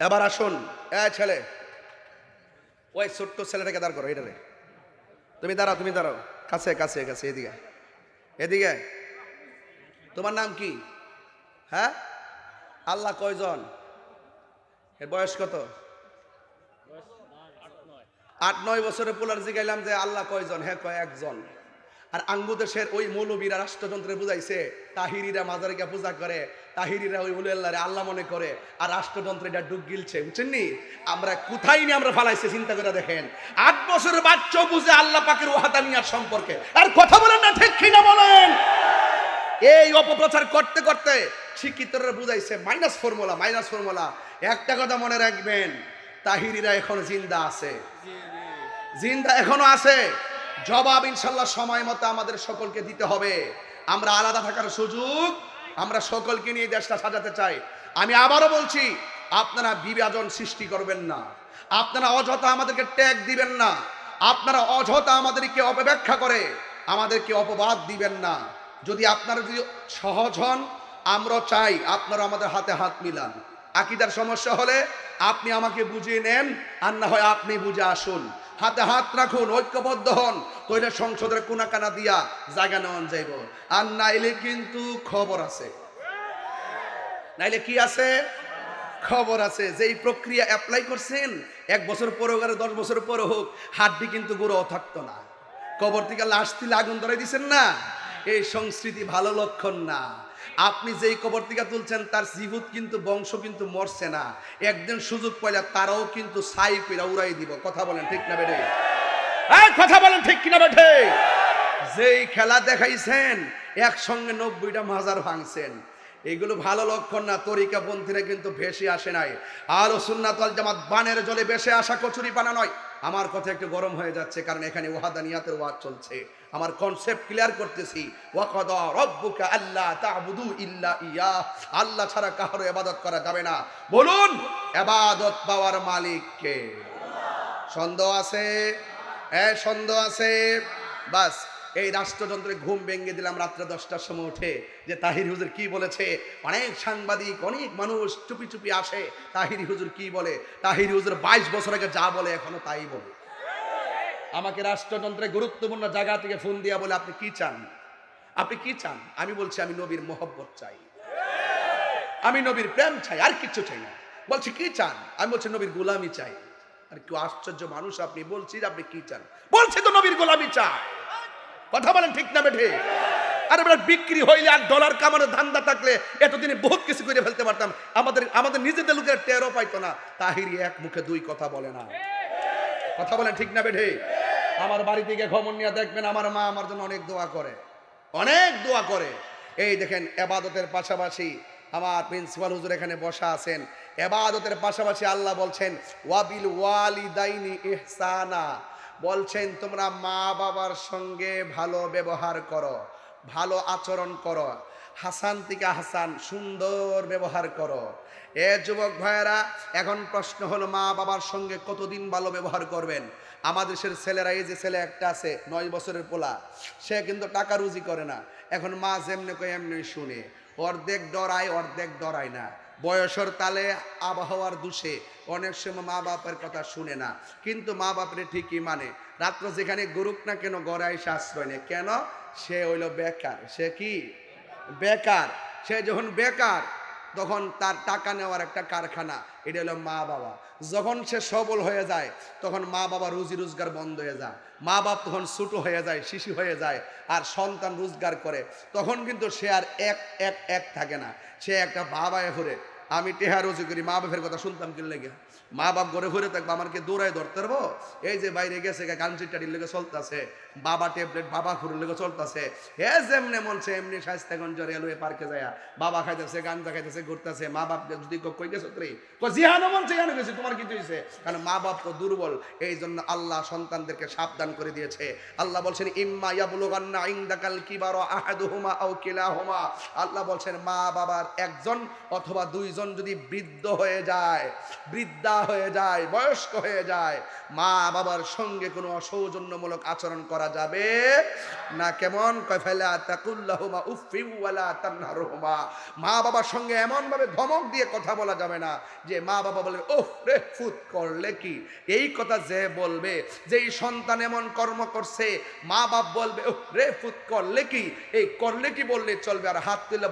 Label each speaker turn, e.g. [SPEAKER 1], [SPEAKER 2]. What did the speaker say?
[SPEAKER 1] এবার আসুন, ছেলে, ওই ছোট্ট ছেলেটাকে দাঁড় করো, এটারে তুমি দাঁড়াও, তুমি দাঁড়াও, কাছে কাছে কাছে, এদিকে এদিকে। তোমার নাম কি? হ্যাঁ, আল্লাহ কয়জন? এর বয়স কত? 8-9 বছরের পোলার জিগাইলাম যে আল্লাহ কয়জন? হ্যাঁ কয় একজন। আর আঙ্গু দেশের ওই মৌলবীরা রাষ্ট্রযন্ত্রে বুঝাইছে তাহিরিরা মাজারিকা পূজা করে, তাহিরিরা ওই উলিয়াল্লাহরে আল্লাহ মনে করে, আর রাষ্ট্রযন্ত্রে এটা ডুব গিলছে, বুঝছেননি? আমরা কোথায় নিয়ে আমরা ফালাইছে চিন্তা করে দেখেন। 8 বছরের বাচ্চাও বুঝে আল্লাহ পাকের ওয়াহাদানিয়াত সম্পর্কে। আর কথা বলেন না, ঠিক কিনা বলেন? এই অপপ্রচার করতে করতে শিক্ষিতরা বুঝাইছে মাইনাস ফর্মুলা। একটা কথা মনে রাখবেন, তাহিরিরা এখন জিন্দা আছে, জিন্দা এখনো আছে। জবাব ইনশাল্লাহ সময় মতো আমাদের সকলকে দিতে হবে। আমরা আলাদা থাকার সুযোগ, আমরা সকলকে নিয়ে দেশটা সাজাতে চাই। আমি আবারও বলছি, আপনারা বিভাজন সৃষ্টি করবেন না, আপনারা অযথা আমাদেরকে ট্যাগ দিবেন না, আপনারা অযথা আমাদেরকে অপব্যাখ্যা করে আমাদেরকে অপবাদ দিবেন না। যদি আপনারা যদি সহজ হন, আমরা চাই আপনারা আমাদের হাতে হাত মিলান। আকীদার সমস্যা হলে আপনি আমাকে বুঝিয়ে নেন, আর না হয় আপনি বুঝে আসুন। হাতে হাত রাখুন, ঐক্যবদ্ধ হন, তইলে সংসদের কোনা কানা দিয়া জায়গা নেওয়ান যাইব। আর নাইলে কিন্তু খবর আছে, নাইলে কি আছে? খবর আছে। যেই প্রক্রিয়া অ্যাপ্লাই করছেন, 1 বছর পরে হোক আর 10 বছর পরে হোক, হাড্ডি কিন্তু গুঁড়ো থাকতো না। কবর থেকে লাশ তুলে আগুন ধরাই দিচ্ছেন না, এই সংস্কৃতি ভালো লক্ষণ না। আপনি যেই কবর থেকে তুলছেন তার জীবত কিন্তু বংশ কিন্তু মরছে না, একদিন সুযোগ পাইলে তারাও কিন্তু ছাই কইরা উড়াই দিব। কথা বলেন ঠিক না বেঠে? কথা বলেন ঠিক কিনা বেঠে? যেই খেলা দেখাইছেন, একসঙ্গে 90টা মাজার ভাঙছেন, এগুলো ভালো লক্ষণ না। তরিকাপন্থীরা কিন্তু ভেসে আসে নাই। আহলে সুন্নাত ওয়াল জামাত বানের জলে ভেসে আসা কচুরি পানা নয়। আমার কথা একটু গরম হয়ে যাচ্ছে, কারণ এখানে ওয়াহাদানিয়াতের ওয়াজ চলছে। আমার কনসেপ্ট ক্লিয়ার করতেছি। ওয়াকাদা রাব্বুকা আল্লা তা'বুদু ইল্লা ইয়াহ, আল্লাহ ছাড়া কারো ইবাদত করা যাবে না। বলুন, ইবাদত পাওয়ার মালিক কে? সন্দেহ আছে? সন্দেহ আছে? বাস, এই রাষ্ট্রযন্ত্রে ঘুম ভেঙে দিলাম রাত্রে 10টার সময় উঠে, যে তাহির হুজুর কি বলেছে। অনেক সাংবাদিক, অনেক মানুষ চুপি চুপি আসে, তাহির হুজুর কি বলে। তাহির হুজুর 22 বছর আগে যা বলে এখনো তাই বলে। আমাকে রাষ্ট্রযন্ত্রে গুরুত্বপূর্ণ জায়গা থেকে ফোন দিয়া বলে, আপনি কি চান? আপনি কি চান? আমি বলছি, আমি নবীর মোহব্বত চাই, আমি নবীর প্রেম চাই, আর কিছু চাই না। বলছি কি চান? আমি বলছি নবীর গোলামি চাই। আর একটু আশ্চর্য মানুষ আপনি, বলছি আপনি কি চান? বলছি তো নবীর গোলামি চাই। কথা বলেন ঠিক না বেঠে? আরে বেটা, বিক্রি হইলে আর ডলার কামানোর ধান্দা থাকলে এতদিনে বহুত কিছু করে ফেলতে পারতাম। আমাদের নিজেদের লোকের টেরও পাইতো না। তাহিরি এক মুখে দুই কথা বলে না। কথা বলেন ঠিক না বেঠে? আমার বাড়ি থেকে খবর নিয়ে দেখবেন, আমার মা আমার জন্য অনেক দোয়া করে, অনেক দোয়া করে। এই দেখেন, ইবাদতের পাশাপাশি আমার প্রিন্সিপাল হুজুর এখানে বসা আছেন। ইবাদতের পাশাপাশি আল্লাহ বলছেন ওয়াবিল ওয়ালিদাইনি ইহসানা, বলছেন তোমরা মা বাবার সঙ্গে ভালো ব্যবহার করো, ভালো আচরণ করো, হাসান থেকে হাসান, সুন্দর ব্যবহার করো। যুবক ভাইয়েরা, এখন প্রশ্ন হলো, মা বাবার সঙ্গে কতদিন ভালো ব্যবহার করবেন? আমাদের দেশের ছেলেরা, এই যে ছেলে একটা আছে 9 বছরের পোলা, সে কিন্তু টাকা রুজি করে না। এখন মা যেমনি কয় এমনি শুনে, অর্ধেক ডরায় অর্ধেক ডরায় না। বয়সের তালে, আবহাওয়ার দোষে অনেক সময় মা বাপের কথা শুনে না, কিন্তু মা বাপরে ঠিকই মানে। রাত্র যেখানে গরুক না কেন, গড়াই আশ্রয় নেই কেন? সে হইল বেকার। সে কি? বেকার। সে যখন বেকার, তখন তার টাকা নেওয়ার একটা কারখানা, এটা হলো মা বাবা। যখন সে সবল হয়ে যায়, তখন মা বাবা রুজি রোজগার বন্ধ হয়ে যায়। মা বাপ তখন ছোট হয়ে যায়, শিশু হয়ে যায়, আর সন্তান রোজগার করে। তখন কিন্তু সে আর এক থাকে না, সে একটা বাবায় ঘুরে। আমি টেহা রুজি করি, মা বাপের কথা শুনতাম কি লেগে। মা বাপ ঘরে ঘুরে থাকবো, আমাকে দৌড়ায় ধরতে পারবো? এই যে বাইরে গেছে, গাঞ্জিটারির লেগে চলতেছে, বাবা ট্যাবলেট বাবা ঘুরের লেগে চলতেছে। হে যেমনে মনছে এমনি স্বাস্থ্যগঞ্জ রেলওয়ে পার্কে যায় বাবা খাইতেছে, গাঞ্জা খাইতেছে, ঘুরতেছে। মা বাপ যদি কই গেছো রে, জিহানো মনছে জানো গেছে, তোমার কি হয়েছে? কারণ মা বাপ তো দুর্বল। এই জন্য আল্লাহ সন্তানদেরকে সাবধান করে দিয়েছে। আল্লাহ বলছেন ইম্মা ইয়াবলুগান্না ইনদাকাল কিবারা আহাদুহুমা আও কিলাহুমা, আল্লাহ বলছেন মা বাবার একজন অথবা দুইজন লোকজন যদি বৃদ্ধ হয়ে যায়, বৃদ্ধা হয়ে যায়, বয়স্ক হয়ে যায়, মা বাবার সঙ্গে কোনো অসৌজন্যমূলক আচরণ করা যাবে না। কেমন? কয় ফালা তাকুল্লাহুমা উফফি ওয়ালা তানহারহুমা। মা বাবার সঙ্গে এমন ভাবে ধমক দিয়ে কথা বলা যাবে না যে মা বাবা বলবে ওহ রে ফুত করলে কি। এই কথা যে বলবে, যেই সন্তান এমন কর্ম করছে, মা বাপ বলবে ওহ রে ফুত করলে কি। এই করলে কি বললে চলবে, আর হাত তুলে